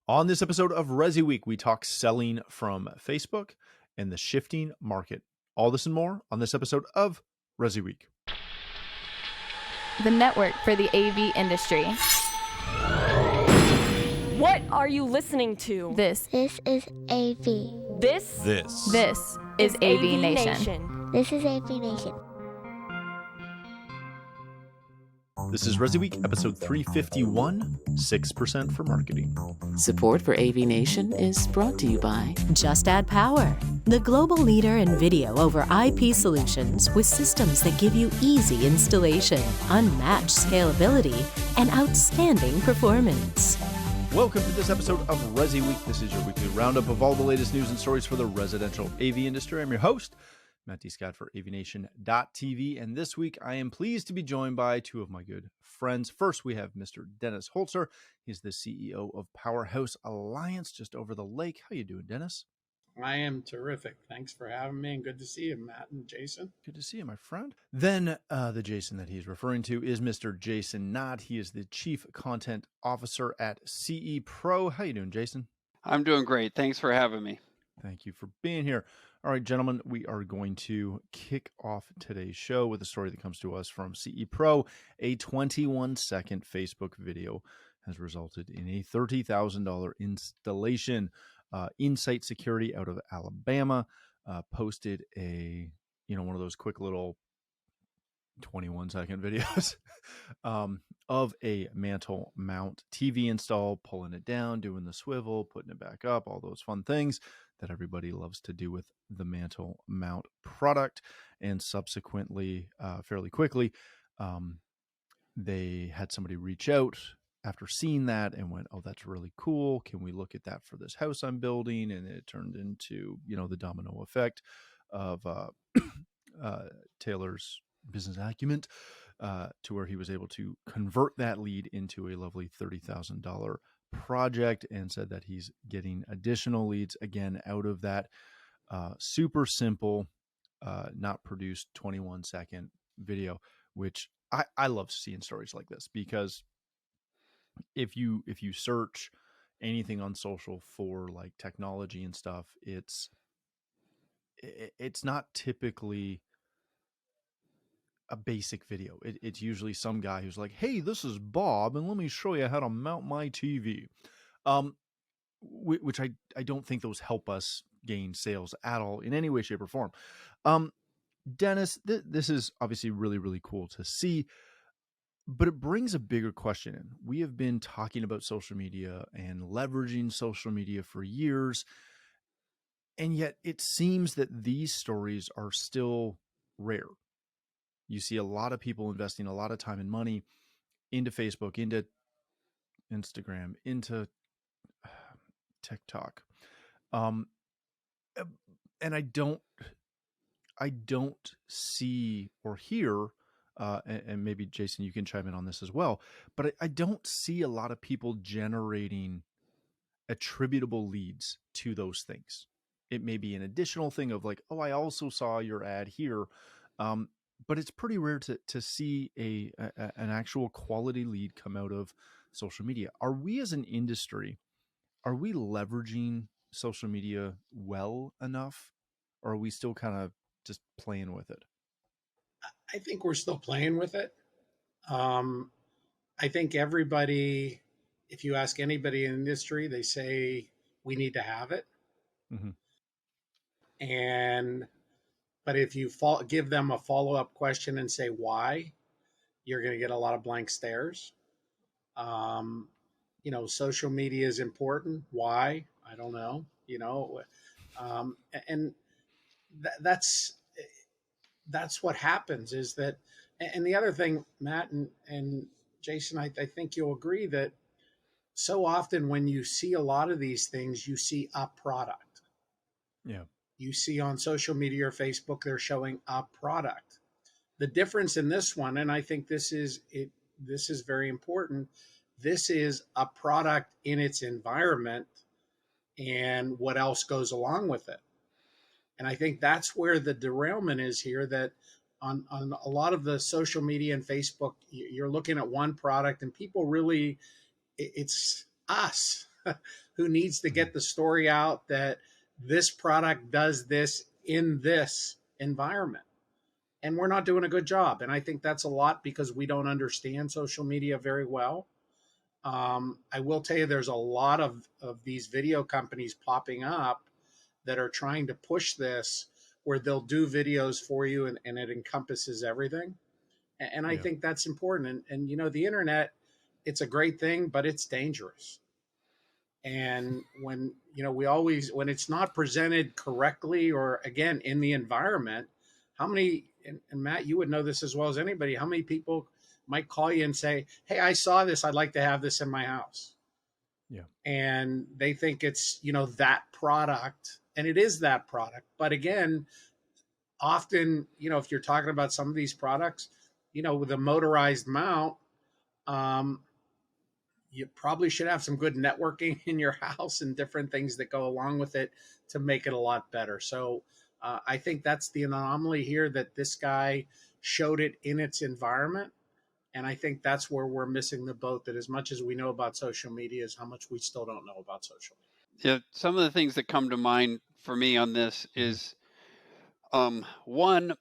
On this episode of ResiWeek, we talk selling from Facebook and the shifting market. All this and more on this episode of ResiWeek. The network for the AV industry. What are you listening to? This is AV. This is AVNation. This is AVNation. This is ResiWeek, episode 351, 6% for marketing. Support for AVNation is brought to you by Just Add Power, the global leader in video over IP solutions with systems that give you easy installation, unmatched scalability, and outstanding performance. Welcome to this episode of ResiWeek. This is your weekly roundup of all the latest news and stories for the residential AV industry. I'm your host, Matt D. Scott for AVNation.tv, and this week I am pleased to be joined by two of my good friends. First, we have Mr. Dennis Holzer. He's the CEO of Powerhouse Alliance just over the lake. How you doing, Dennis? I am terrific. Thanks for having me, and good to see you, Matt and Jason. Good to see you, my friend. Then the Jason that he's referring to is Mr. Jason Knott. He is the Chief Content Officer at CE Pro. How you doing, Jason? I'm doing great. Thanks for having me. Thank you for being here. All right, gentlemen, we are going to kick off today's show with a story that comes to us from CE Pro. A 21-second Facebook video has resulted in a $30,000 installation. Insight Security out of Alabama posted one of those quick little 21-second videos of a mantle mount TV install, pulling it down, doing the swivel, putting it back up, all those fun things that everybody loves to do with the mantle mount product. And subsequently, fairly quickly, they had somebody reach out after seeing that and went, "Oh, that's really cool. Can we look at that for this house I'm building?" And it turned into, the domino effect of Taylor's business acumen to where he was able to convert that lead into a lovely $30,000 project, and said that he's getting additional leads again out of that super simple, not produced 21-second video, which I love seeing stories like this, because if you search anything on social for like technology and stuff, it's not typically a basic video. It's usually some guy who's like, "Hey, this is Bob, and let me show you how to mount my TV," which I don't think those help us gain sales at all in any way, shape, or form. Dennis, this is obviously really, really cool to see, but it brings a bigger question in. We have been talking about social media and leveraging social media for years, and yet it seems that these stories are still rare. You see a lot of people investing a lot of time and money into Facebook, into Instagram, into TikTok. And I don't see or hear, and maybe Jason, you can chime in on this as well, but I don't see a lot of people generating attributable leads to those things. It may be an additional thing of like, "Oh, I also saw your ad here." But it's pretty rare to see an actual quality lead come out of social media. Are we as an industry, are we leveraging social media well enough, or are we still kind of just playing with it? I think we're still playing with it. I think everybody, if you ask anybody in the industry, they say we need to have it. Mm-hmm. But if you give them a follow-up question and say why, you're going to get a lot of blank stares. Social media is important. Why? I don't know. And that's what happens is that. And the other thing, Matt and Jason, I think you'll agree that so often when you see a lot of these things, you see a product. Yeah. You see on social media or Facebook, they're showing a product. The difference in this one, and I think this is very important, this is a product in its environment and what else goes along with it. And I think that's where the derailment is here, that on a lot of the social media and Facebook, you're looking at one product and people really, it's us. who needs to get the story out that this product does this in this environment. And we're not doing a good job. And I think that's a lot because we don't understand social media very well. I will tell you, there's a lot of these video companies popping up that are trying to push this, where they'll do videos for you and it encompasses everything. And I think that's important. And, you know, the internet, it's a great thing, but it's dangerous. And when, you know, when it's not presented correctly, or again, in the environment, how many, and Matt, you would know this as well as anybody, how many people might call you and say, hey, I saw this, I'd like to have this in my house. Yeah. And they think it's, you know, that product, and it is that product. But again, often, you know, if you're talking about some of these products, you know, with a motorized mount, you probably should have some good networking in your house and different things that go along with it to make it a lot better. So I think that's the anomaly here, that this guy showed it in its environment. And I think that's where we're missing the boat, that as much as we know about social media is how much we still don't know about social media. Yeah, some of the things that come to mind for me on this is, one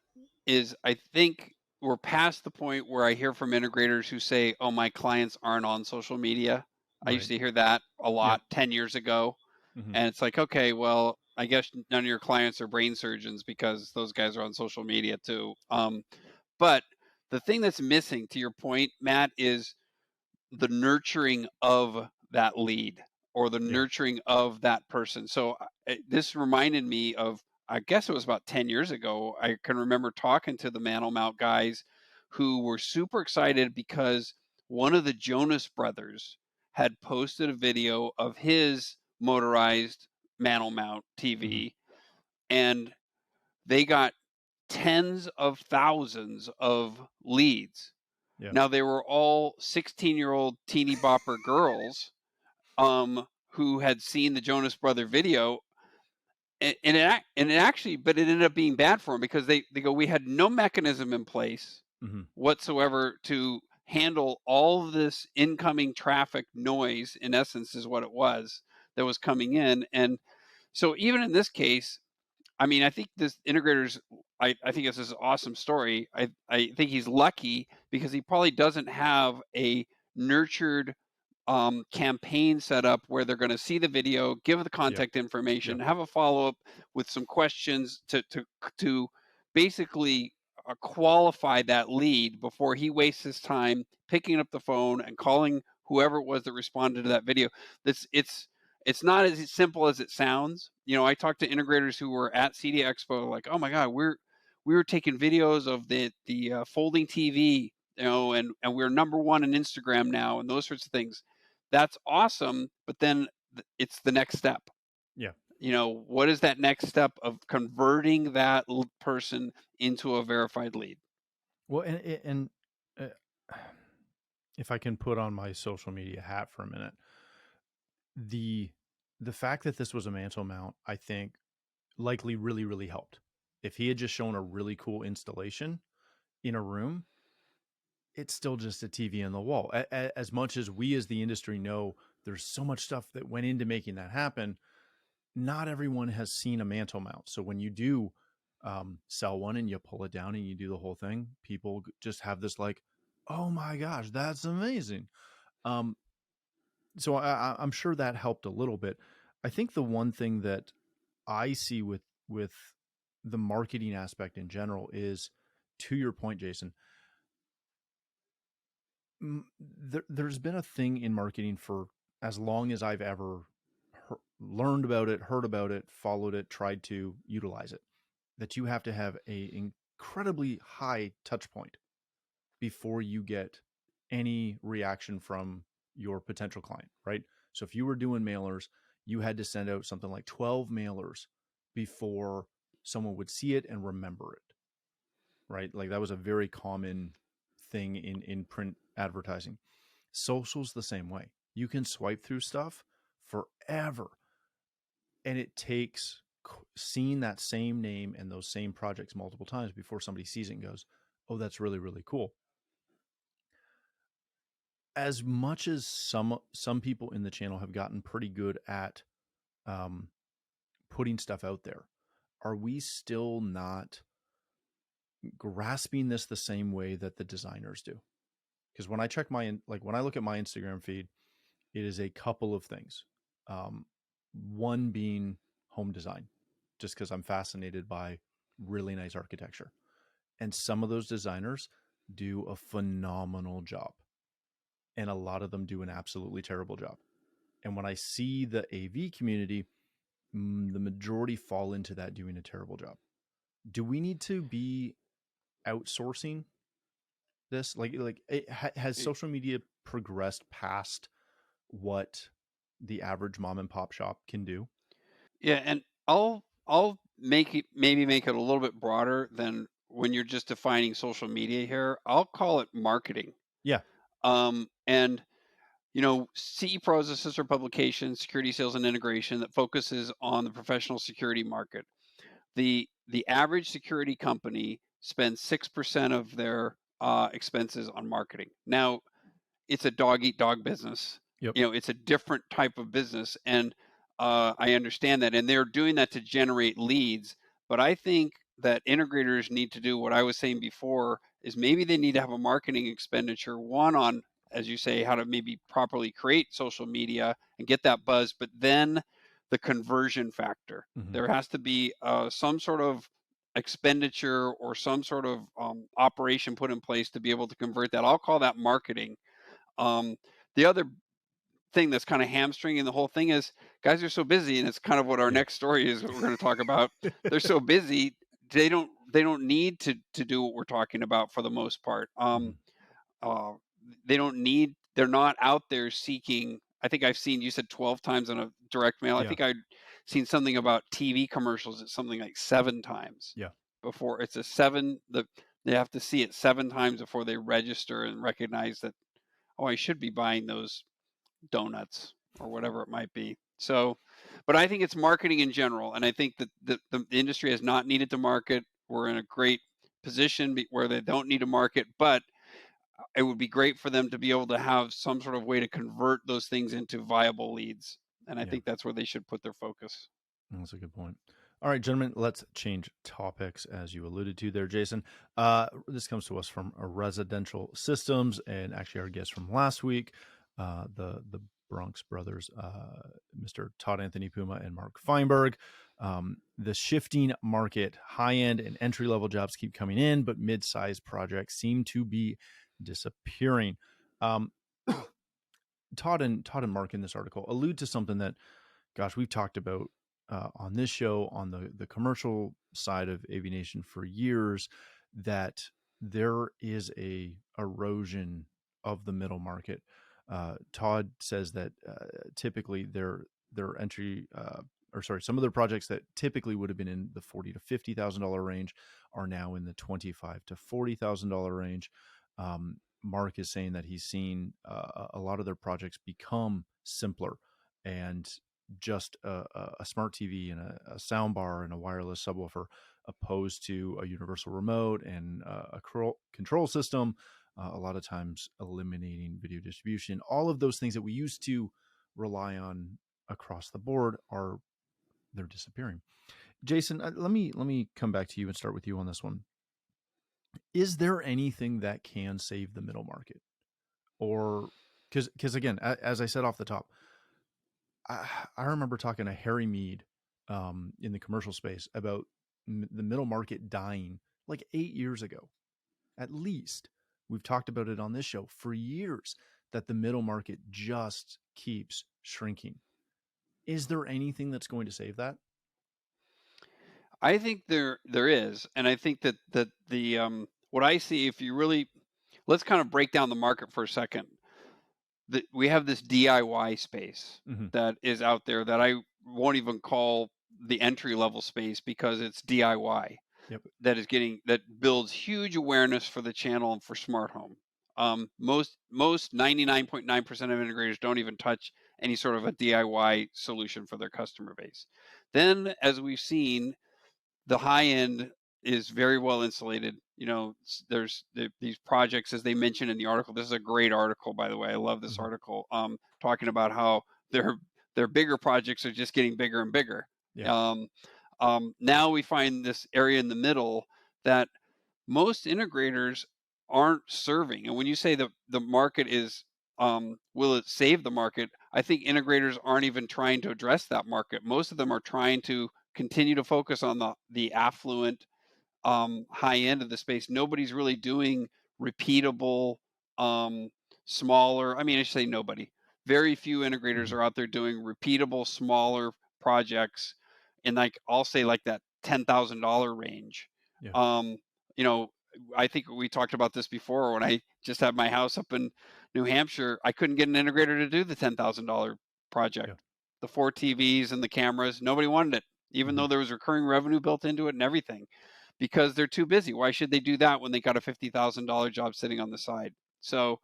is, I think we're past the point where I hear from integrators who say, oh, my clients aren't on social media. I used to hear that a lot 10 years ago. And it's like, okay, well, I guess none of your clients are brain surgeons because those guys are on social media too. But the thing that's missing, to your point, Matt, is the nurturing of that lead, or the nurturing of that person. So this reminded me of, I guess it was about 10 years ago. I can remember talking to the Mantle Mount guys who were super excited because one of the Jonas Brothers had posted a video of his motorized Mantle Mount TV, and they got tens of thousands of leads. Yeah. Now, they were all 16-year-old teeny bopper girls who had seen the Jonas Brother video. But it ended up being bad for them because they go, we had no mechanism in place whatsoever to handle all of this incoming traffic noise, in essence, is what it was that was coming in. And so even in this case, I mean, I think this integrator's, I think this is an awesome story. I think he's lucky because he probably doesn't have a nurtured campaign set up where they're going to see the video, give the contact information, have a follow-up with some questions to basically qualify that lead before he wastes his time picking up the phone and calling whoever it was that responded to that video. It's not as simple as it sounds. You know, I talked to integrators who were at CD Expo, like, oh my God, we were taking videos of the folding TV, you know, and we're number one in Instagram now, and those sorts of things. That's awesome, but then it's the next step. Yeah. You know, what is that next step of converting that person into a verified lead? Well, and if I can put on my social media hat for a minute, the fact that this was a Mantle Mount, I think, likely really, really helped. If he had just shown a really cool installation in a room, it's still just a TV on the wall. As much as we as the industry know there's so much stuff that went into making that happen, not everyone has seen a Mantle Mount. So when you do sell one and you pull it down and you do the whole thing, people just have this like, oh my gosh, that's amazing. So I'm sure that helped a little bit. I think the one thing that I see with the marketing aspect in general is, to your point, Jason, there's been a thing in marketing for as long as I've ever learned about it, heard about it, followed it, tried to utilize it, that you have to have a incredibly high touch point before you get any reaction from your potential client, right? So if you were doing mailers, you had to send out something like 12 mailers before someone would see it and remember it, right? Like that was a very common thing in print advertising. Social's the same way. You can swipe through stuff forever, and it takes seeing that same name and those same projects multiple times before somebody sees it and goes, oh, that's really, really cool. as much as some people in the channel have gotten pretty good at putting stuff out there, are we still not grasping this the same way that the designers do? Because when I check when I look at my Instagram feed, it is a couple of things. One being home design, just because I'm fascinated by really nice architecture. And some of those designers do a phenomenal job. And a lot of them do an absolutely terrible job. And when I see the AV community, the majority fall into that doing a terrible job. Do we need to be outsourcing this? Has social media progressed past what the average mom and pop shop can do? Yeah, and I'll make it a little bit broader than when you're just defining social media here. I'll call it marketing. Yeah. And CE Pro is a sister publication, security sales and integration, that focuses on the professional security market. The average security company spends 6% of their expenses on marketing. Now, it's a dog eat dog business. Yep. It's a different type of business, and I understand that, and they're doing that to generate leads. But I think that integrators need to do what I was saying before, is maybe they need to have a marketing expenditure, one on, as you say, how to maybe properly create social media and get that buzz, but then the conversion factor. Mm-hmm. There has to be some sort of expenditure or some sort of operation put in place to be able to convert that. I'll call that marketing. The other thing that's kind of hamstringing the whole thing is guys are so busy, and it's kind of what our next story is, what we're going to talk about. They're so busy, they don't need to do what we're talking about for the most part. They're not out there seeking. I think I've seen, you said 12 times on a direct mail. I think I'd seen something about TV commercials. It's something like 7 times. Yeah. Before it's a 7, they have to see it 7 times before they register and recognize that, oh, I should be buying those donuts or whatever it might be. So, but I think it's marketing in general. And I think that the industry has not needed to market. We're in a great position where they don't need to market, but it would be great for them to be able to have some sort of way to convert those things into viable leads. And I think that's where they should put their focus. That's a good point. All right, gentlemen, let's change topics, as you alluded to there, Jason. This comes to us from Residential Systems, and actually our guest from last week, the Bronx brothers, Mr. Todd Anthony Puma and Mark Feinberg. The shifting market, high-end and entry-level jobs keep coming in, but mid-sized projects seem to be disappearing. Todd and Mark in this article allude to something that, gosh, we've talked about on this show, on the commercial side of AVNation for years, that there is a erosion of the middle market. Todd says that typically their entry, some of their projects that typically would have been in the $40,000 to $50,000 range are now in the $25,000 to $40,000 range. Mark is saying that he's seen a lot of their projects become simpler, and just a smart TV and a sound bar and a wireless subwoofer, opposed to a universal remote and a control system. A lot of times eliminating video distribution. All of those things that we used to rely on across the board they're disappearing. Jason, let me come back to you and start with you on this one. Is there anything that can save the middle market? Or because again, as I said off the top, I remember talking to Harry Mead in the commercial space about the middle market dying like 8 years ago, at least. We've talked about it on this show for years, that the middle market just keeps shrinking. Is there anything that's going to save that? I think there is, and I think that the what I see, if you really, let's kind of break down the market for a second. We have this DIY space that is out there that I won't even call the entry level space, because it's DIY. Yep. That builds huge awareness for the channel and for smart home. Most 99.9% of integrators don't even touch any sort of a DIY solution for their customer base. Then, as we've seen, the high end is very well insulated. there's these projects, as they mentioned in the article. This is a great article, by the way. I love this article, talking about how their bigger projects are just getting bigger and bigger. Yeah. Now we find this area in the middle that most integrators aren't serving. And when you say the market is, will it save the market? I think integrators aren't even trying to address that market. Most of them are trying to continue to focus on the affluent, high end of the space. Nobody's really doing repeatable, smaller. I mean, I should say nobody. Very few integrators are out there doing repeatable, smaller projects in, like, I'll say, like that $10,000 range. Yeah. I think we talked about this before. When I just had my house up in New Hampshire, I couldn't get an integrator to do the $10,000 project. Yeah. The 4 TVs and the cameras, nobody wanted it, even though there was recurring revenue built into it and everything, because they're too busy. Why should they do that when they got a $50,000 job sitting on the side? So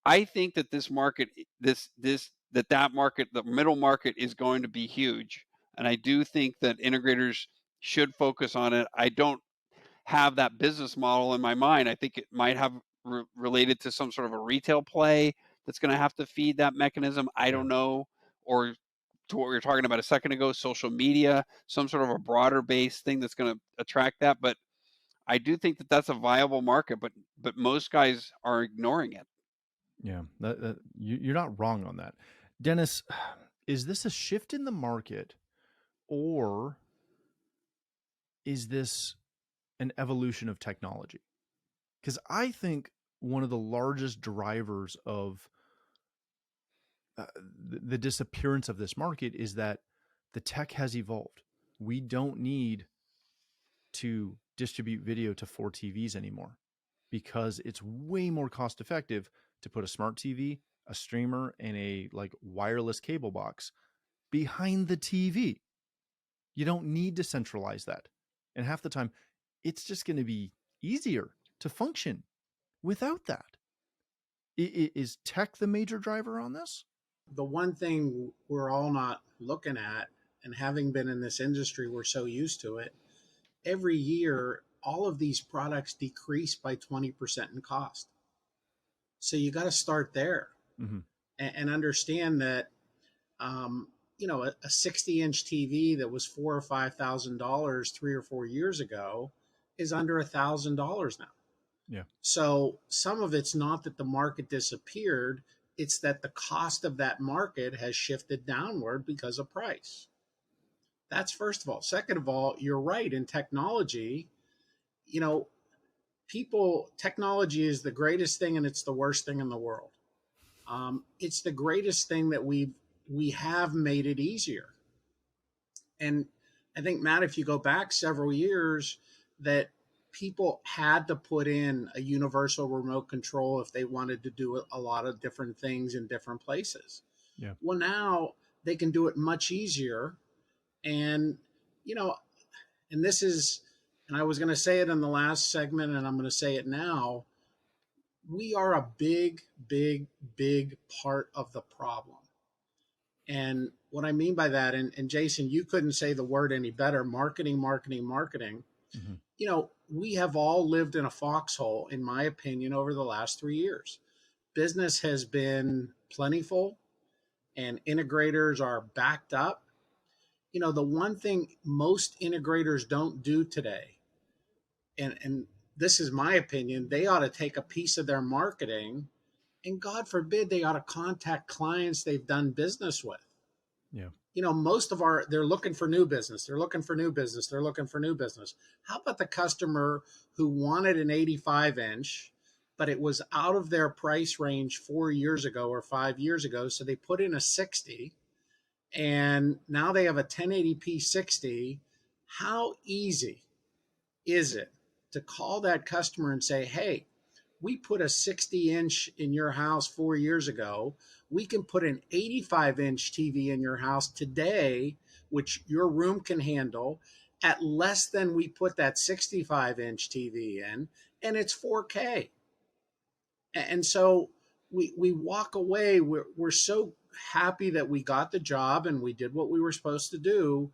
I think that this market, that market, the middle market, is going to be huge. And I do think that integrators should focus on it. I don't have that business model in my mind. I think it might have related to some sort of a retail play that's going to have to feed that mechanism. I don't know. Or to what we were talking about a second ago, social media, some sort of a broader base thing that's going to attract that. But I do think that that's a viable market, but most guys are ignoring it. Yeah, you're not wrong on that. Dennis, is this a shift in the market, or is this an evolution of technology? Because I think one of the largest drivers of the disappearance of this market is that the tech has evolved. We don't need to distribute video to 4 TVs anymore, because it's way more cost effective to put a smart TV, a streamer, and a wireless cable box behind the TV. You don't need to centralize that. And half the time, it's just going to be easier to function without that. Is tech the major driver on this? The one thing we're all not looking at, and having been in this industry, we're so used to it. Every year, all of these products decrease by 20% in cost. So you got to start there and understand that, a 60-inch TV that was $4,000 or $5,000 3 or 4 years ago is under $1,000 now. Yeah. So some of it's not that the market disappeared, it's that the cost of that market has shifted downward because of price. That's first of all. Second of all, you're right. In technology, technology is the greatest thing and it's the worst thing in the world. It's the greatest thing that we have made it easier. And I think, Matt, if you go back several years, that people had to put in a universal remote control if they wanted to do a lot of different things in different places. Yeah. Well, now they can do it much easier. And, and this is, and I was going to say it in the last segment, and I'm going to say it now. We are a big, big, big part of the problem. And what I mean by that, and Jason, you couldn't say the word any better, marketing, marketing, marketing. We have all lived in a foxhole, in my opinion, over the last 3 years. Business has been plentiful and integrators are backed up. The one thing most integrators don't do today, and this is my opinion, they ought to take a piece of their marketing, and God forbid they ought to contact clients they've done business with. Yeah. They're looking for new business. They're looking for new business. They're looking for new business. How about the customer who wanted an 85-inch, but it was out of their price range 4 years ago or 5 years ago, so they put in a 60, and now they have a 1080p 60. How easy is it to call that customer and say, hey, we put a 60-inch in your house 4 years ago. We can put an 85-inch TV in your house today, which your room can handle, at less than we put that 65-inch TV in, and it's 4K. And so we walk away. We're so happy that we got the job and we did what we were supposed to do,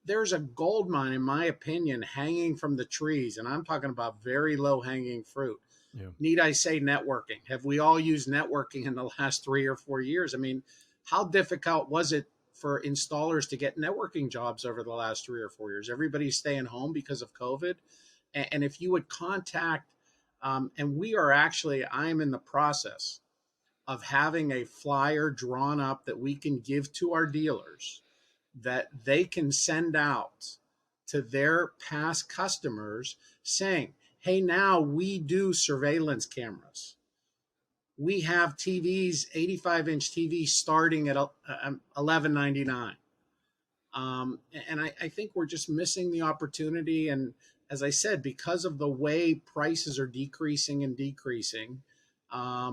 there's a gold mine, in my opinion, hanging from the trees, and I'm talking about very low hanging fruit. Yeah. Need I say networking? Have we all used networking in the last 3 or 4 years? I mean, how difficult was it for installers to get networking jobs over the last 3 or 4 years? Everybody's staying home because of COVID. And if you would contact, and I'm in the process of having a flyer drawn up that we can give to our dealers that they can send out to their past customers saying, hey, now we do surveillance cameras. We have TVs, 85-inch TVs starting at $11.99. And I think we're just missing the opportunity. And as I said, because of the way prices are decreasing and decreasing, I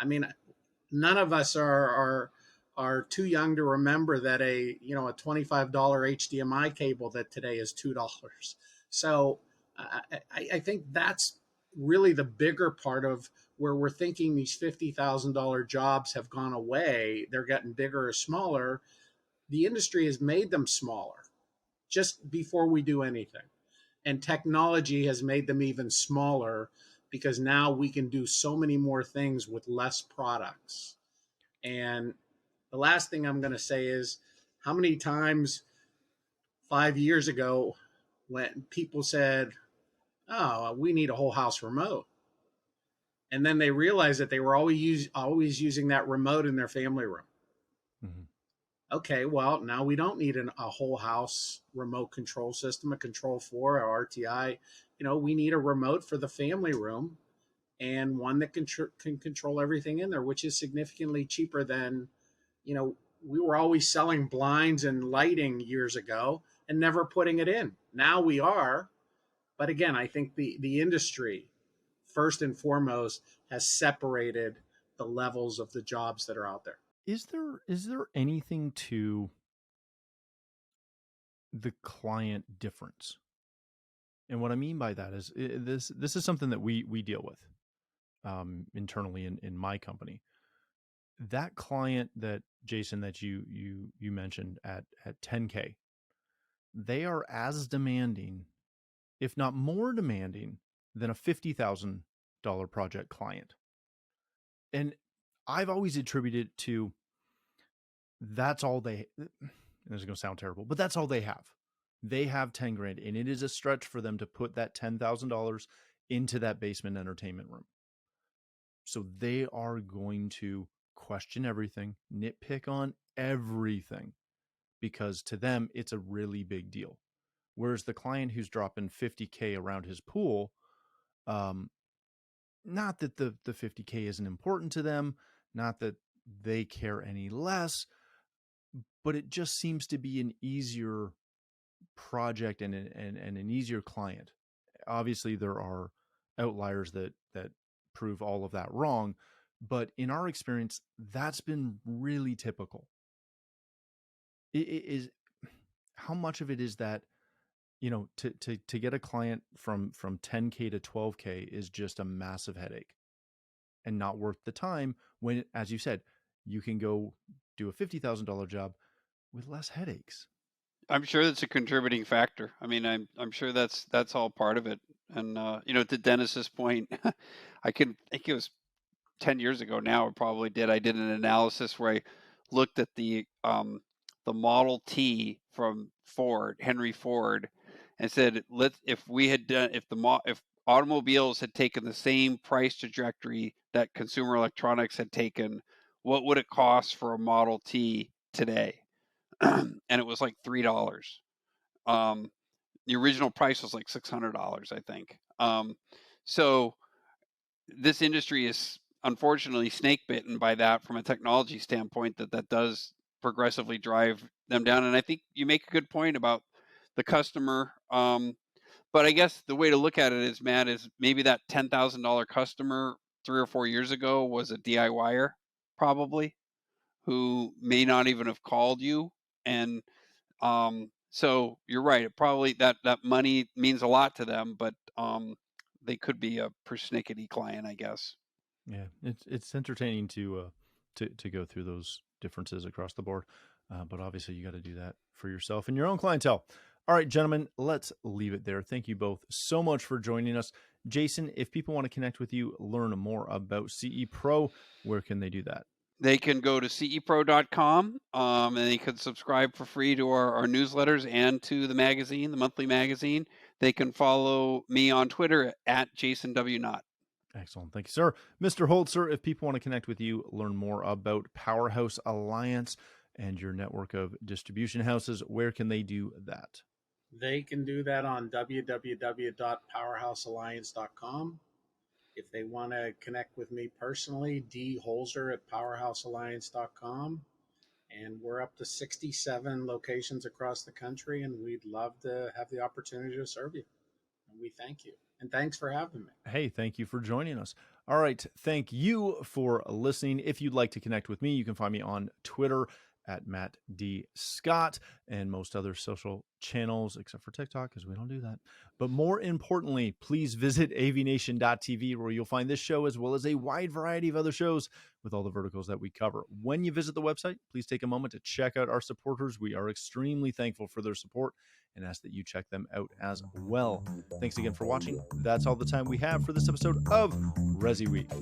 mean, none of us are too young to remember that a $25 HDMI cable that today is $2. So I think that's really the bigger part of where we're thinking these $50,000 jobs have gone away. They're getting bigger or smaller. The industry has made them smaller just before we do anything. And technology has made them even smaller because now we can do so many more things with less products. And the last thing I'm going to say is, how many times 5 years ago when people said, oh, we need a whole house remote, and then they realized that they were always using that remote in their family room. Mm-hmm. Okay, well, now we don't need a whole house remote control system, a Control 4 or RTI. We need a remote for the family room, and one that can control everything in there, which is significantly cheaper than, we were always selling blinds and lighting years ago and never putting it in. Now we are. But again, I think the industry, first and foremost, has separated the levels of the jobs that are out there. Is there anything to the client difference? And what I mean by that is this is something that we deal with internally in my company. That client that Jason that you mentioned at 10K, they are as demanding, if not more demanding, than a $50,000 project client. And I've always attributed it to that's all they. This is going to sound terrible, but that's all they have. They have 10 grand, and it is a stretch for them to put that $10,000 into that basement entertainment room. So they are going to question everything, nitpick on everything, because to them, it's a really big deal. Whereas the client who's dropping 50K around his pool, not that the 50K isn't important to them, not that they care any less, but it just seems to be an easier project and an easier client. Obviously, there are outliers that prove all of that wrong, but in our experience, that's been really typical. It is how much of it is that to get a client from 10K to 12K is just a massive headache and not worth the time when, as you said, you can go do a $50,000 job with less headaches. I'm sure that's a contributing factor. I mean, I'm sure that's all part of it. And to Dennis's point, I think it was 10 years ago now. I did an analysis where I looked at the Model T from Henry Ford, and said, if automobiles had taken the same price trajectory that consumer electronics had taken, what would it cost for a Model T today? And it was like $3. The original price was like $600, I think. So this industry is unfortunately snake bitten by that from a technology standpoint, that does progressively drive them down. And I think you make a good point about the customer. But I guess the way to look at it is, Matt, is maybe that $10,000 customer 3 or 4 years ago was a DIYer, probably, who may not even have called you. And so you're right. It probably that money means a lot to them, but they could be a persnickety client, I guess. Yeah, it's entertaining to go through those differences across the board. But obviously, you got to do that for yourself and your own clientele. All right, gentlemen, let's leave it there. Thank you both so much for joining us. Jason, if people want to connect with you, learn more about CE Pro, where can they do that? They can go to cepro.com and they can subscribe for free to our newsletters and to the magazine, the monthly magazine. They can follow me on Twitter at Jason W. Knott. Excellent. Thank you, sir. Mr. Holzer, if people want to connect with you, learn more about Powerhouse Alliance and your network of distribution houses, where can they do that? They can do that on www.powerhousealliance.com. If they want to connect with me personally, dholzer@powerhousealliance.com. And we're up to 67 locations across the country, and we'd love to have the opportunity to serve you. And we thank you. And thanks for having me. Hey, thank you for joining us. All right. Thank you for listening. If you'd like to connect with me, you can find me on Twitter at Matt D. Scott and most other social channels, except for TikTok, because we don't do that. But more importantly, please visit AVNation.tv, where you'll find this show as well as a wide variety of other shows with all the verticals that we cover. When you visit the website, please take a moment to check out our supporters. We are extremely thankful for their support and ask that you check them out as well. Thanks again for watching. That's all the time we have for this episode of ResiWeek.